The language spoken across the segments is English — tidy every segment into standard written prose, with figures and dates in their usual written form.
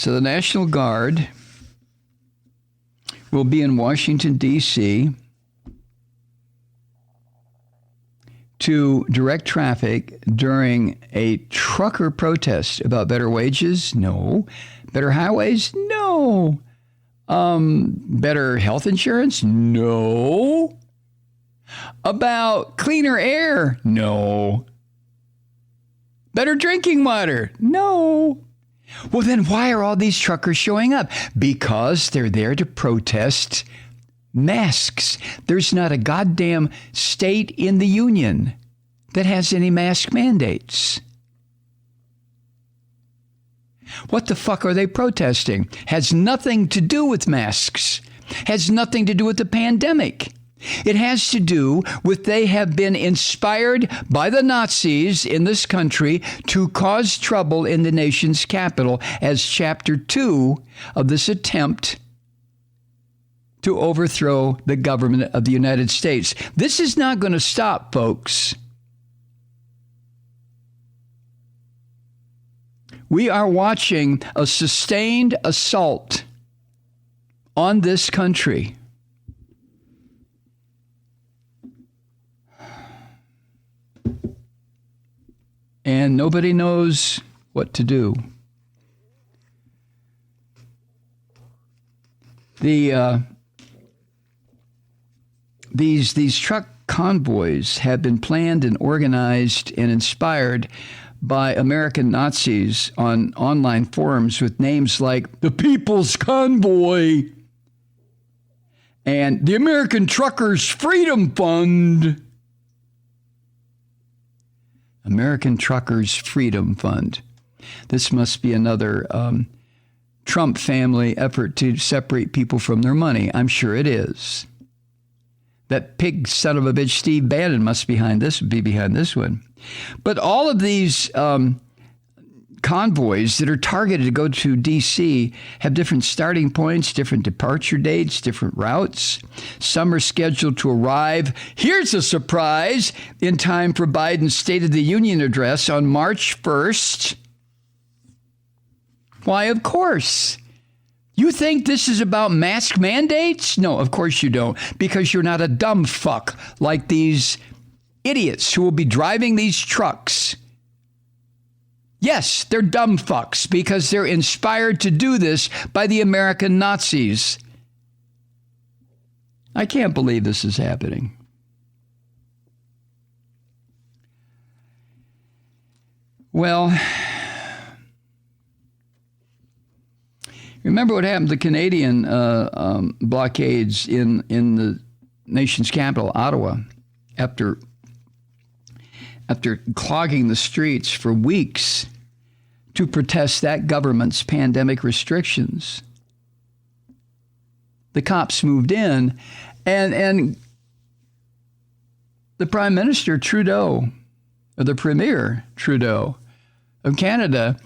So the National Guard will be in Washington, D.C. to direct traffic during a trucker protest about better wages? No. Better highways? No. Better health insurance? No. About cleaner air? No. Better drinking water? No. Well, then why are all these truckers showing up? Because they're there to protest masks. There's not a goddamn state in the union that has any mask mandates. What the fuck are they protesting? Has nothing to do with masks. Has nothing to do with the pandemic. It has to do with they have been inspired by the Nazis in this country to cause trouble in the nation's capital as chapter 2 of this attempt to overthrow the government of the United States. This is not going to stop, folks. We are watching a sustained assault on this country. And nobody knows what to do. These truck convoys have been planned and organized and inspired by American Nazis on online forums with names like the People's Convoy and the American Truckers Freedom Fund. American Truckers Freedom Fund. This must be another Trump family effort to separate people from their money. I'm sure it is. That pig son of a bitch Steve Bannon must be behind this one. But all of these convoys that are targeted to go to D.C. have different starting points, different departure dates, different routes. Some are scheduled to arrive, here's a surprise, in time for Biden's State of the Union address on March 1st. Why, of course. You think this is about mask mandates? No, of course you don't, because you're not a dumb fuck like these idiots who will be driving these trucks. Yes, they're dumb fucks because they're inspired to do this by the American Nazis. I can't believe this is happening. Well, remember what happened to Canadian blockades in the nation's capital, Ottawa, after clogging the streets for weeks to protest that government's pandemic restrictions. The cops moved in, and the Prime Minister Trudeau, or the Premier Trudeau of Canada,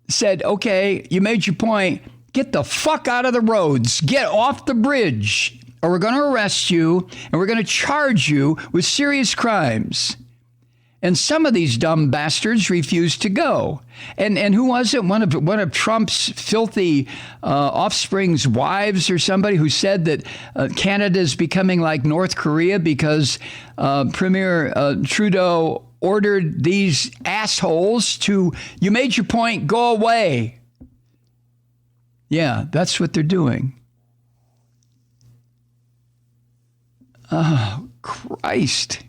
said, okay, you made your point, get the fuck out of the roads, get off the bridge, or we're going to arrest you, and we're going to charge you with serious crimes. And some of these dumb bastards refused to go. And who was it? One of Trump's filthy offspring's wives or somebody who said that Canada is becoming like North Korea because Premier Trudeau ordered these assholes to, you made your point, go away. Yeah, that's what they're doing. Oh, Christ.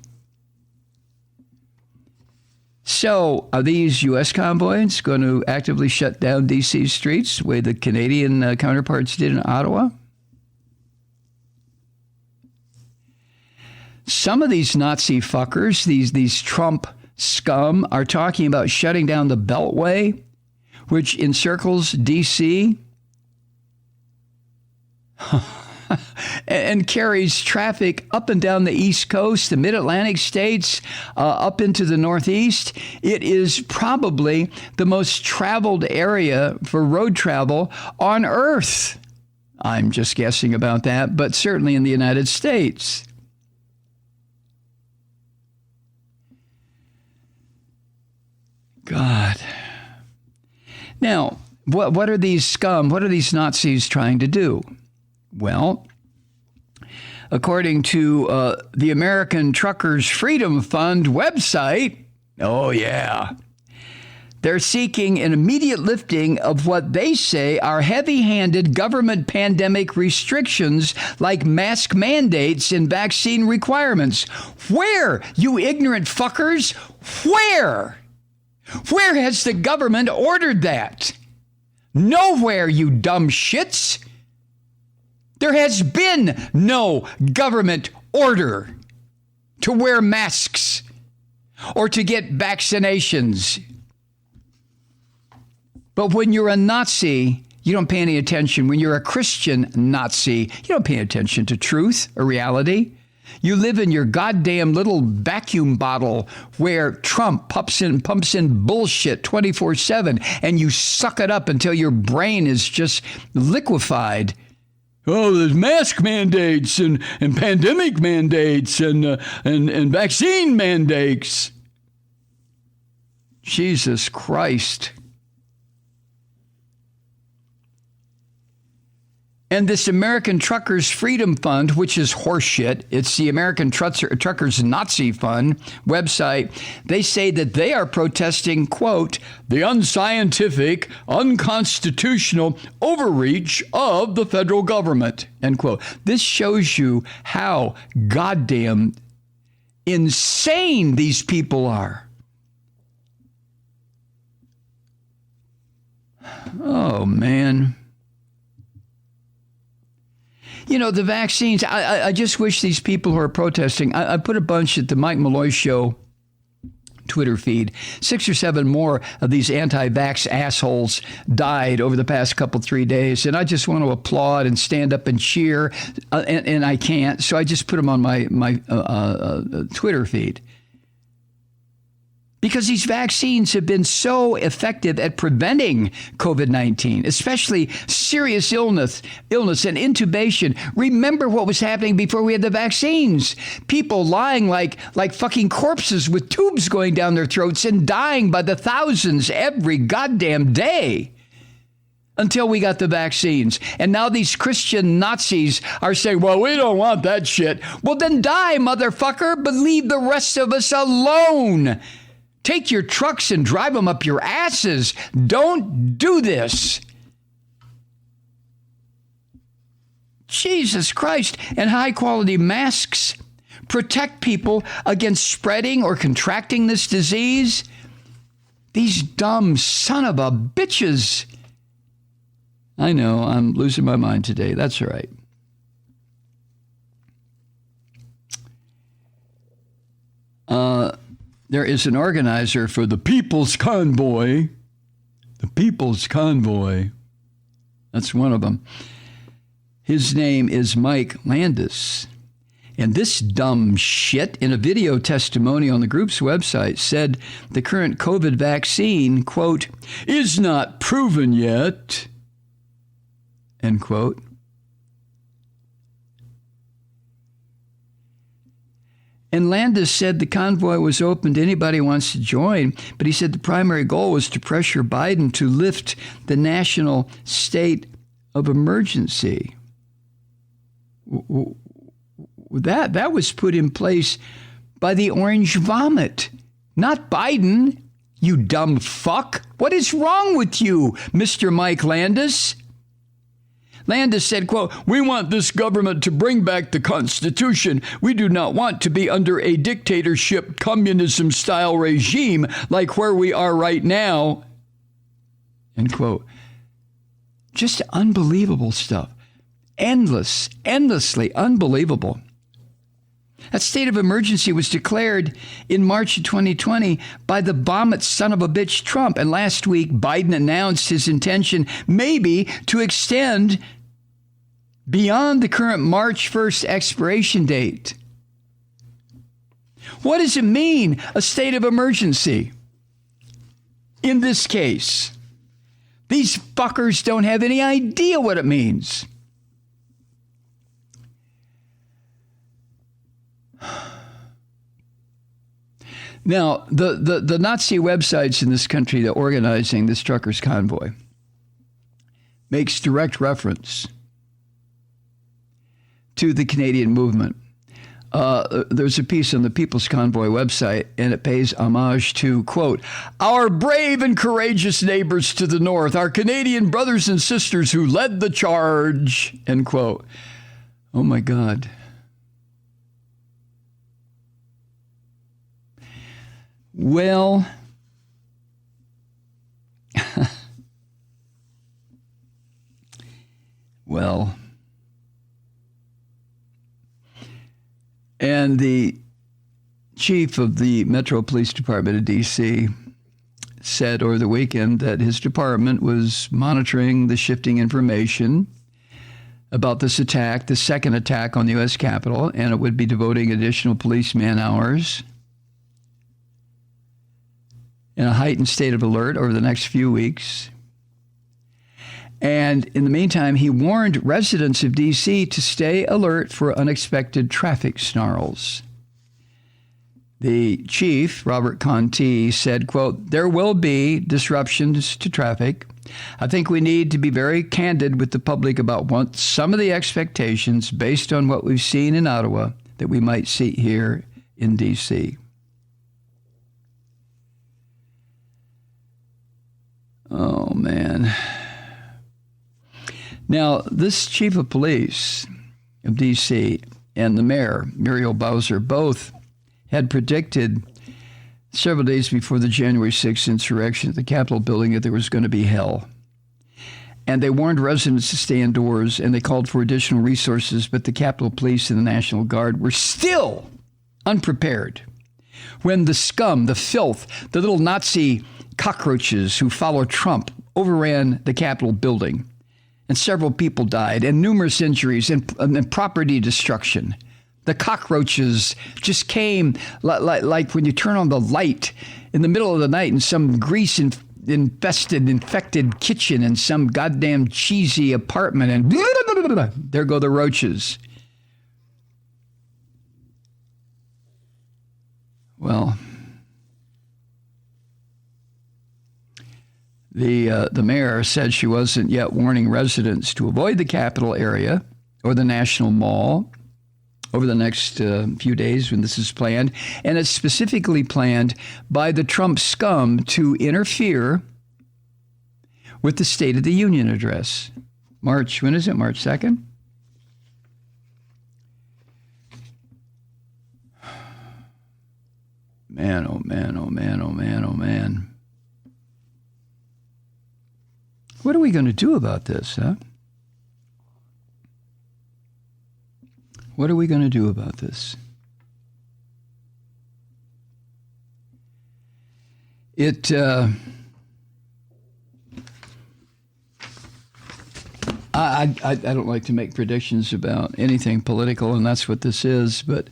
So are these U.S. convoys going to actively shut down D.C. streets the way the Canadian counterparts did in Ottawa? Some of these Nazi fuckers, these Trump scum, are talking about shutting down the Beltway, which encircles D.C. and carries traffic up and down the East Coast, the Mid-Atlantic states, up into the Northeast. It is probably the most traveled area for road travel on Earth. I'm just guessing about that, but certainly in the United States. God. Now, What are these scum? What are these Nazis trying to do? Well, according to the American Truckers Freedom Fund website, oh yeah, they're seeking an immediate lifting of what they say are heavy-handed government pandemic restrictions like mask mandates and vaccine requirements. Where, you ignorant fuckers? Where? Where has the government ordered that? Nowhere, you dumb shits. There has been no government order to wear masks or to get vaccinations. But when you're a Nazi, you don't pay any attention. When you're a Christian Nazi, you don't pay attention to truth or reality. You live in your goddamn little vacuum bottle where Trump pumps in bullshit 24/7, and you suck it up until your brain is just liquefied. Oh, there's mask mandates and pandemic mandates and vaccine mandates. Jesus Christ. And this American Truckers Freedom Fund, which is horseshit, it's the American Truckers Nazi Fund website, they say that they are protesting, quote, the unscientific, unconstitutional overreach of the federal government, end quote. This shows you how goddamn insane these people are. Oh, man. You know, the vaccines, I just wish these people who are protesting, I put a bunch at the Mike Malloy Show Twitter feed. 6 or 7 more of these anti-vax assholes died over the past 3 days. And I just want to applaud and stand up and cheer, and I can't. So I just put them on my Twitter feed. Because these vaccines have been so effective at preventing COVID-19, especially serious illness and intubation. Remember what was happening before we had the vaccines. People lying like fucking corpses with tubes going down their throats and dying by the thousands every goddamn day until we got the vaccines. And now these Christian Nazis are saying, well, we don't want that shit. Well, then die, motherfucker, but leave the rest of us alone. Take your trucks and drive them up your asses. Don't do this. Jesus Christ. And high-quality masks protect people against spreading or contracting this disease. These dumb son of a bitches. I know, I'm losing my mind today. That's all right. There is an organizer for the People's Convoy. The People's Convoy. That's one of them. His name is Mike Landis. And this dumb shit, in a video testimony on the group's website, said the current COVID vaccine, quote, is not proven yet, end quote. And Landis said the convoy was open to anybody who wants to join, but he said the primary goal was to pressure Biden to lift the national state of emergency. That was put in place by the orange vomit, not Biden, you dumb fuck. What is wrong with you, Mr. Mike Landis? Landis said, quote, we want this government to bring back the Constitution. We do not want to be under a dictatorship, communism-style regime like where we are right now, end quote. Just unbelievable stuff. Endlessly unbelievable. That state of emergency was declared in March of 2020 by the vomit son of a bitch Trump. And last week, Biden announced his intention maybe to extend beyond the current March 1st expiration date. What does it mean, a state of emergency? In this case, these fuckers don't have any idea what it means. Now, the Nazi websites in this country that are organizing this truckers convoy, makes direct reference to the Canadian movement. There's a piece on the People's Convoy website, and it pays homage to, quote, our brave and courageous neighbors to the north, our Canadian brothers and sisters who led the charge, end quote. Oh, my God. Well, and the chief of the Metro Police Department of D.C. said over the weekend that his department was monitoring the shifting information about this attack, the second attack on the U.S. Capitol, and it would be devoting additional police man hours in a heightened state of alert over the next few weeks. And in the meantime, he warned residents of D.C. to stay alert for unexpected traffic snarls. The chief, Robert Conti, said, quote, there will be disruptions to traffic. I think we need to be very candid with the public about what some of the expectations based on what we've seen in Ottawa that we might see here in D.C. Oh, man. Now, this chief of police of D.C. and the mayor, Muriel Bowser, both had predicted several days before the January 6th insurrection at the Capitol building that there was going to be hell. And they warned residents to stay indoors, and they called for additional resources, but the Capitol Police and the National Guard were still unprepared when the scum, the filth, the little Nazi cockroaches who follow Trump overran the Capitol building, and several people died, and numerous injuries and property destruction. The cockroaches just came like when you turn on the light in the middle of the night in some infected kitchen in some goddamn cheesy apartment, and there go the roaches. Well, the mayor said she wasn't yet warning residents to avoid the Capitol area or the National Mall over the next few days when this is planned. And it's specifically planned by the Trump scum to interfere with the State of the Union address. When is it? March 2nd? Man, oh man, oh man, oh man, oh man. What are we going to do about this, huh? What are we going to do about this? I don't like to make predictions about anything political, and that's what this is, but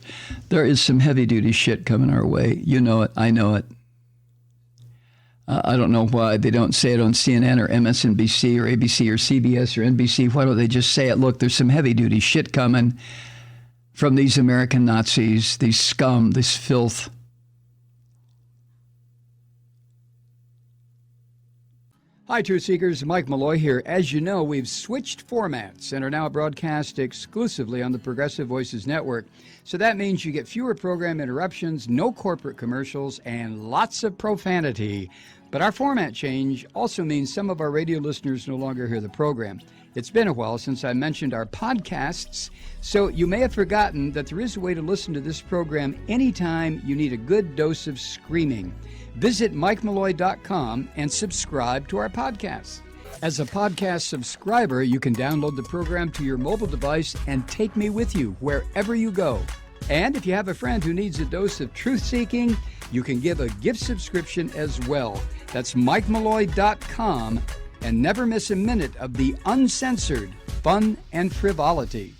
there is some heavy-duty shit coming our way. You know it. I know it. I don't know why they don't say it on CNN or MSNBC or ABC or CBS or NBC. Why don't they just say it? Look, there's some heavy-duty shit coming from these American Nazis, these scum, this filth. Hi, Truth Seekers. Mike Malloy here. As you know, we've switched formats and are now broadcast exclusively on the Progressive Voices Network. So that means you get fewer program interruptions, no corporate commercials, and lots of profanity. But our format change also means some of our radio listeners no longer hear the program. It's been a while since I mentioned our podcasts, so you may have forgotten that there is a way to listen to this program anytime you need a good dose of screaming. Visit MikeMalloy.com and subscribe to our podcast. As a podcast subscriber, you can download the program to your mobile device and take me with you wherever you go. And if you have a friend who needs a dose of truth-seeking, you can give a gift subscription as well. That's MikeMalloy.com, and never miss a minute of the uncensored fun and frivolity.